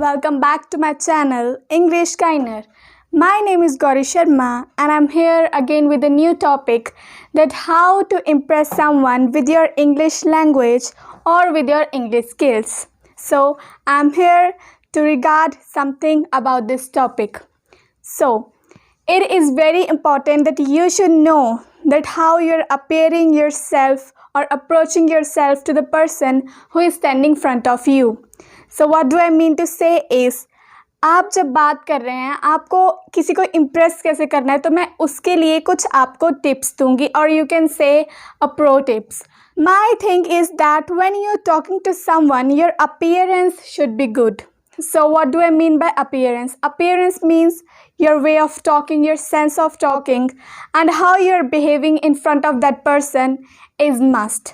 welcome back to my channel English Kiner. My name is Gauri Sharma and I'm here again with a new topic that how to impress someone with your English language or with your English skills. So I'm here to regard something about this topic. So it is very important that you should know that how you're appearing yourself or approaching yourself to the person who is standing in front of you. So what do I mean to say is, आप जब बात कर रहे हैं आपको किसी को impress कैसे करना है, तो मैं उसके लिए कुछ आपको टिप्स दूंगी और you can say a pro tips. My thing is that when you are talking to someone your appearance should be good. So what do I mean by appearance? Appearance means your way of talking, your sense of talking, and how you're behaving in front of that person is must.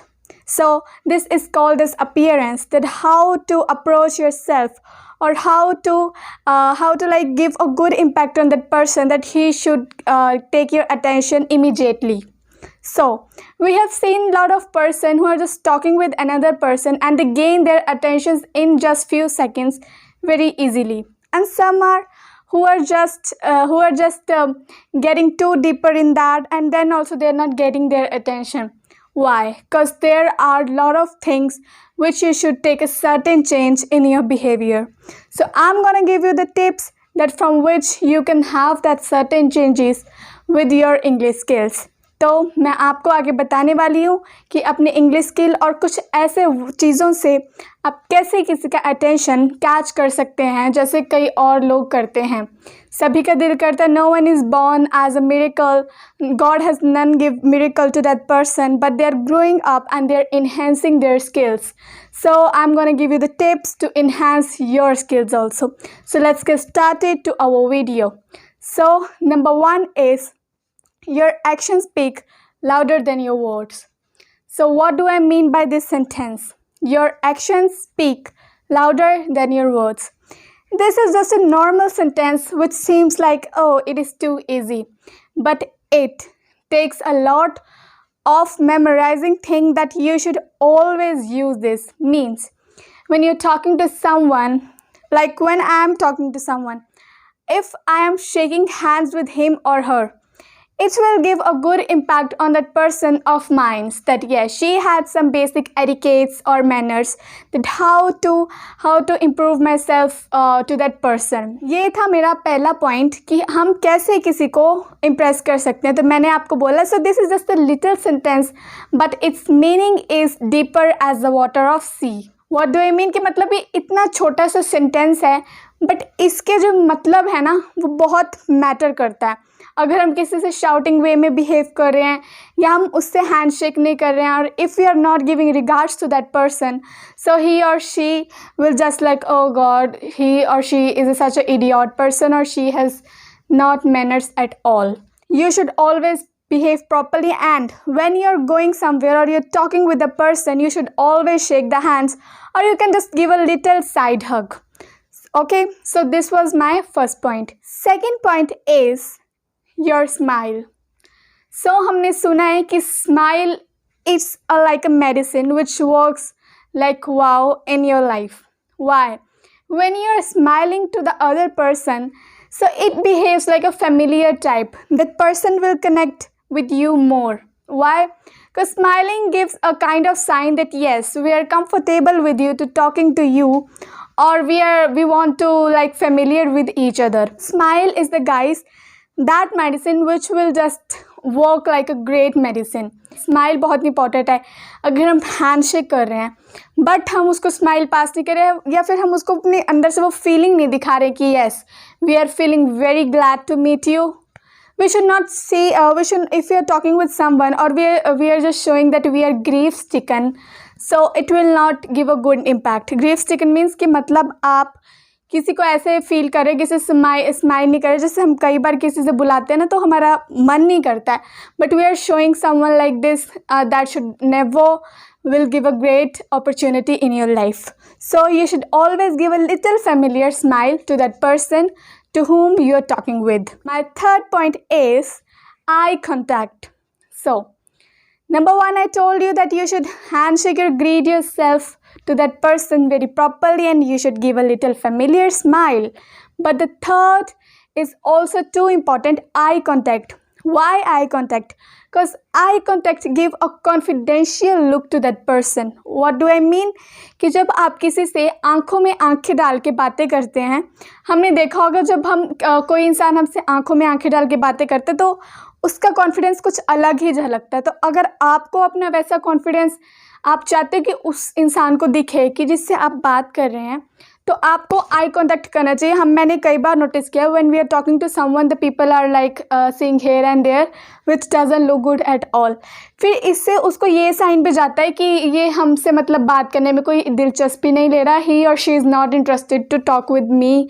So this is called as appearance, that how to approach yourself or how to like give a good impact on that person, that he should take your attention immediately. So we have seen a lot of person who are just talking with another person and they gain their attentions in just few seconds very easily, and some are who are just getting too deeper in that, and then also they are not getting their attention. Why? Because there are a lot of things which you should take a certain change in your behavior. So I'm gonna give you the tips that from which you can have that certain changes with your English skills. तो मैं आपको आगे बताने वाली हूँ कि अपने English skill और कुछ ऐसे चीज़ों से आप कैसे किसी का अटेंशन कैच कर सकते हैं, जैसे कई और लोग करते हैं. सभी का दिल करता है, no one is born as a miracle, god has none give miracle to that person, but they are growing up and they are enhancing their skills. So I'm gonna give you the tips to enhance your skills also. So let's get started to our video. So number one is, your actions speak louder than your words. So what do I mean by this sentence? Your actions speak louder than your words. This is just a normal sentence which seems like, oh, it is too easy. But it takes a lot of memorizing thing that you should always use this. Means when you're talking to someone, like when I am talking to someone, if I am shaking hands with him or her, it will give a good impact on that person of mine, that yes, she had some basic etiquettes or manners, that how to improve myself to that person. ये था मेरा पहला point कि हम कैसे किसी को impress कर सकते हैं. तो मैंने आपको बोला, so this is just a little sentence but its meaning is deeper as the water of sea. What do I mean? कि मतलब ये इतना छोटा सा sentence है बट इसके जो मतलब है ना वो बहुत मैटर करता है. अगर हम किसी से शाउटिंग वे में बिहेव कर रहे हैं या हम उससे हैंडशेक नहीं कर रहे हैं, और if you are not giving regards to that person, so he or she will just like, oh God, he or she is such a idiot person और she has not manners at all. You should always behave properly, and when you're going somewhere or you're talking with a person, you should always shake the hands, or you can just give a little side hug. Okay, so this was my first point. Second point is your smile. So हमने सुना है कि smile is like a medicine which works like wow in your life. Why? When you are smiling to the other person, so it behaves like a familiar type. That person will connect with you more. Why? Because smiling gives a kind of sign that yes, we are comfortable with you to talking to you, or we want to like familiar with each other. Smile is the guys that medicine which will just work like a great medicine. Smile बहुत important है. अगर हम handshake कर रहे हैं but हम उसको smile pass नहीं कर रहे हैं, या फिर हम उसको अपने अंदर से वो फीलिंग नहीं दिखा रहे कि yes we are feeling very glad to meet you, we should not see if we are talking with someone or we are just showing that we are grief stricken, so it will not give a good impact. Grief stricken means कि मतलब आप किसी को ऐसे feel करें, किसी से smile नहीं करें. जैसे हम कई बार किसी से बुलाते हैं ना तो हमारा मन नहीं करता है, but we are showing someone like this, that should never will give a great opportunity in your life. So you should always give a little familiar smile to that person to whom you are talking with. My third point is eye contact. So number one, I told you that you should handshake or greet yourself to that person very properly, and you should give a little familiar smile. But the third is also too important, eye contact. Why eye contact? Because eye contact give a confidential look to that person. What do I mean? कि जब आप किसी से आंखों में आंखें डाल के बातें करते हैं, हमने देखा होगा जब हम कोई इंसान हमसे आंखों में आंखें डाल के बातें करते तो उसका कॉन्फिडेंस कुछ अलग ही झलकता है. तो अगर आपको अपना वैसा कॉन्फिडेंस आप चाहते हो कि उस इंसान को दिखे कि जिससे आप बात कर रहे हैं, तो आपको आई कॉन्टैक्ट करना चाहिए. मैंने कई बार नोटिस किया when we are talking to someone the people are like seeing here and there which doesn't look good at all. फिर इससे उसको ये साइन पे जाता है कि ये हमसे मतलब बात करने में कोई दिलचस्पी नहीं ले रहा, he or she is not interested to talk with me.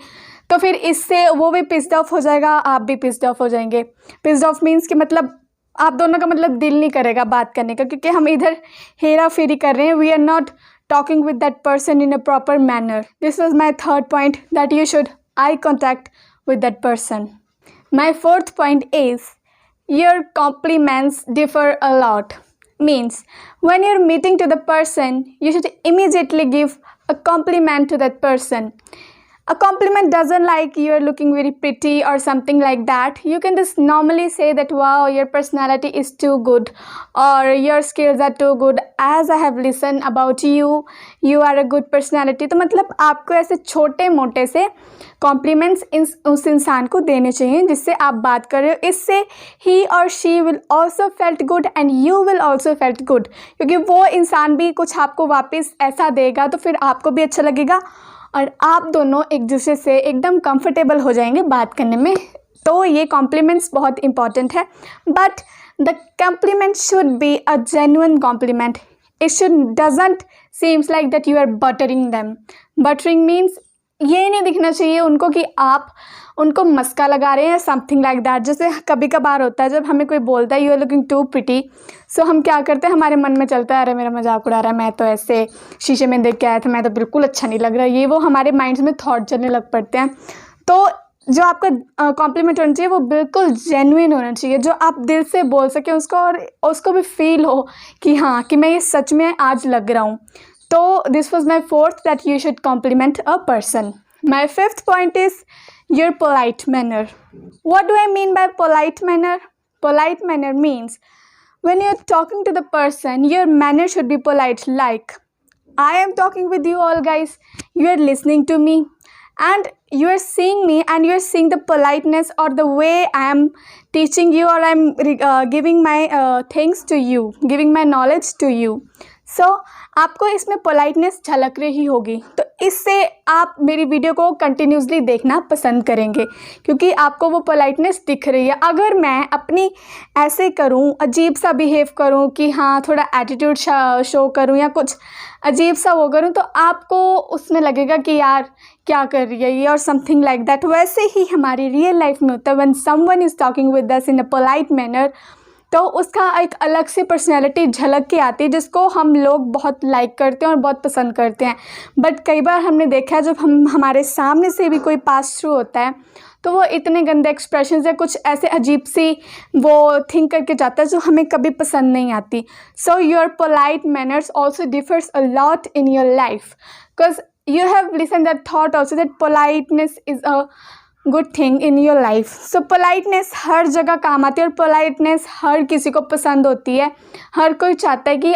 तो फिर इससे वो भी पिस्ड ऑफ हो जाएगा, आप भी पिस्ड ऑफ हो जाएंगे. पिस्ड ऑफ मीन्स कि मतलब आप दोनों का मतलब दिल नहीं करेगा बात करने का, क्योंकि हम इधर हेरा फेरी कर रहे हैं. We are not talking with that person in a proper manner. This was my third point, that you should eye contact with that person. My fourth point is your compliments differ a lot. Means when you're meeting to the person, you should immediately give a compliment to that person. A compliment doesn't like you're looking very pretty or something like that. You can just normally say that wow, your personality is too good, or your skills are too good, as I have listened about you, you are a good personality. तो मतलब आपको ऐसे छोटे मोटे से compliments उस इंसान को देने चाहिए जिससे आप बात कर रहे हो. इससे he or she will also felt good and you will also felt good, क्योंकि वो इंसान भी कुछ आपको वापस ऐसा देगा तो फिर आपको भी अच्छा लगेगा और आप दोनों एक दूसरे से एकदम कंफर्टेबल हो जाएंगे बात करने में. तो ये कॉम्प्लीमेंट्स बहुत इंपॉर्टेंट है. But the compliment should be a genuine compliment. It should doesn't seems like that you are buttering them. Buttering means ये नहीं दिखना चाहिए उनको कि आप उनको मस्का लगा रहे हैं, समथिंग लाइक दैट. जैसे कभी कभार होता है जब हमें कोई बोलता है you are looking too pretty, so हम क्या करते हैं, हमारे मन में चलता है अरे मेरा मजाक उड़ा रहा है, मैं तो ऐसे शीशे में देख के आया था, मैं तो बिल्कुल अच्छा नहीं लग रहा. ये वो हमारे माइंड्स में थॉट चलने लग पड़ते हैं. तो जो आपका कॉम्प्लीमेंट होना चाहिए वो बिल्कुल जेन्युइन होना चाहिए, जो आप दिल से बोल सकें उसको और उसको भी फील हो कि हाँ कि मैं ये सच में आज लग रहा हूँ. तो this was my fourth, that you should compliment a person. My fifth point is your polite manner. What do I mean by polite manner? Polite manner means when you're talking to the person, your manner should be polite. Like, I am talking with you all guys, you are listening to me and you are seeing me and you are seeing the politeness or the way I am teaching you or I am giving my things to you, giving my knowledge to you. सो आपको इसमें politeness झलक रही होगी, तो इससे आप मेरी video को कंटिन्यूसली देखना पसंद करेंगे क्योंकि आपको वो पोलाइटनेस दिख रही है. अगर मैं अपनी ऐसे करूं, अजीब सा बिहेव करूं कि हाँ थोड़ा एटीट्यूड शो करूं या कुछ अजीब सा वो करूं, तो आपको उसमें लगेगा कि यार क्या कर रही है ये और समथिंग लाइक दैट. वैसे ही हमारी रियल लाइफ में होता है. When someone is talking with us in a polite manner, तो उसका एक अलग सी पर्सनैलिटी झलक के आती है जिसको हम लोग बहुत लाइक करते हैं और बहुत पसंद करते हैं. बट कई बार हमने देखा है जब हमारे सामने से भी कोई पास थ्रू होता है तो वो इतने गंदे एक्सप्रेशन या कुछ ऐसे अजीब सी वो थिंक करके जाता है जो हमें कभी पसंद नहीं आती. So your polite manners also differs a lot in your life because you have listen that thought also that politeness is a good thing in your life. So politeness हर जगह काम आती है और पोलाइटनेस हर किसी को पसंद होती है. हर कोई चाहता है कि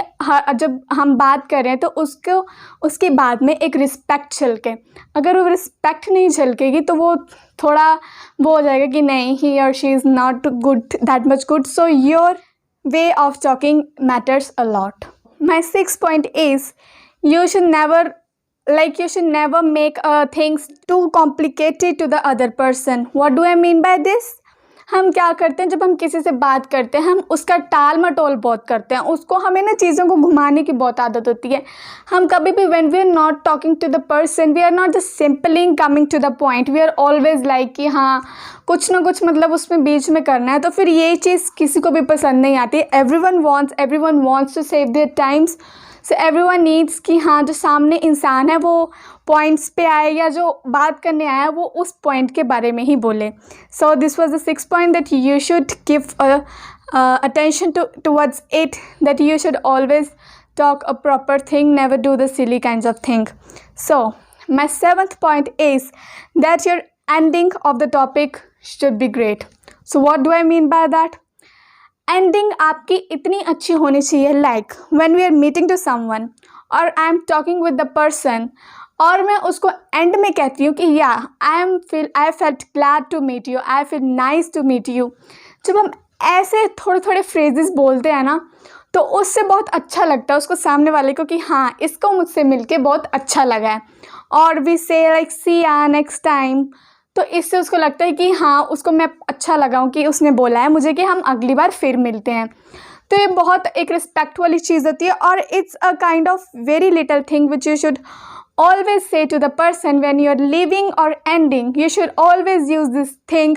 जब हम बात कर रहे हैं तो उसको उसके बाद में एक रिस्पेक्ट झलके. अगर वो रिस्पेक्ट नहीं झलकेगी तो वो थोड़ा वो हो जाएगा कि नहीं ही or she is not good that much good. So your way of talking matters a lot. My sixth point is you should never make things too complicated to the other person. What do I mean by this? हम क्या करते हैं जब हम किसी से बात करते हैं हम उसका टाल मटोल बहुत करते हैं. उसको हमें ना चीज़ों को घुमाने की बहुत आदत होती है. हम कभी भी when we are not talking to the person, we are not just simply coming to the point, we are always like कि हाँ कुछ ना कुछ मतलब उसमें बीच में करना है. तो फिर ये चीज़ किसी को भी पसंद नहीं आती. everyone wants to save their times. So everyone needs कि हाँ जो सामने इंसान है वो पॉइंट्स पे आए या जो बात करने आया है वो उस पॉइंट के बारे में ही बोले. So this was the sixth point that you should give attention towards it, that you should always talk a proper thing, never do the silly kinds of thing. So my 7th point is that your ending of the topic should be great. So what do I mean by that? Ending आपकी इतनी अच्छी होनी चाहिए, like when we are meeting to someone और I am talking with the person और मैं उसको end में कहती हूँ कि या I felt glad to meet you, I feel nice to meet you. जब हम ऐसे थोड़े थोड़े फ्रेजेस बोलते हैं ना तो उससे बहुत अच्छा लगता है उसको सामने वाले को कि हाँ इसको मुझसे मिलके बहुत अच्छा लगा है. और वी से लाइक सी या नेक्स्ट टाइम, तो इससे उसको लगता है कि हाँ उसको मैं अच्छा लगा हूँ कि उसने बोला है मुझे कि हम अगली बार फिर मिलते हैं. तो ये बहुत एक रिस्पेक्ट वाली चीज़ होती है और it's a kind of very little thing which you should always say to the person when you are leaving or ending. You should always use this thing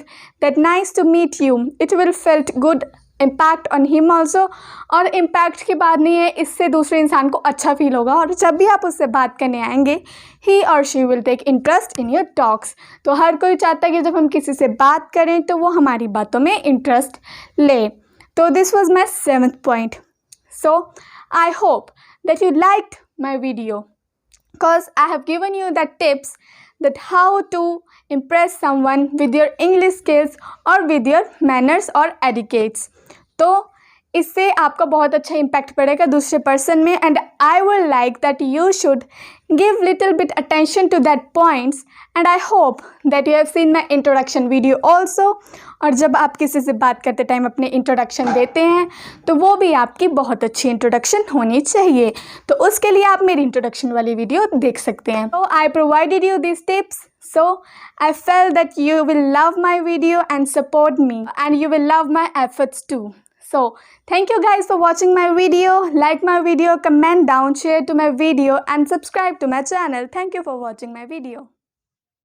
that nice to meet you. It will felt good impact on him also. और impact की बात नहीं है, इससे दूसरे इंसान को अच्छा फील होगा और जब भी आप उससे बात करने आएंगे he or she will take interest in your talks. तो हर कोई चाहता है कि जब हम किसी से बात करें तो वो हमारी बातों में इंटरेस्ट ले. तो this was my 7th point. So I hope that you liked my video, because I have given you the tips that how to impress someone with your English skills or with your manners or etiquettes. तो इससे आपका बहुत अच्छा impact पड़ेगा दूसरे person में. And I will like that you should give little bit attention to that points. And I hope that you have seen my introduction video also. और जब आप किसी से बात करते टाइम अपने इंट्रोडक्शन देते हैं तो वो भी आपकी बहुत अच्छी इंट्रोडक्शन होनी चाहिए. तो उसके लिए आप मेरी इंट्रोडक्शन वाली वीडियो देख सकते हैं. तो I provided you this tips. So I felt that you will love my video and support me and you will love my efforts too. So thank you guys for watching my video. Like my video, comment down, share to my video and subscribe to my channel. Thank you for watching my video.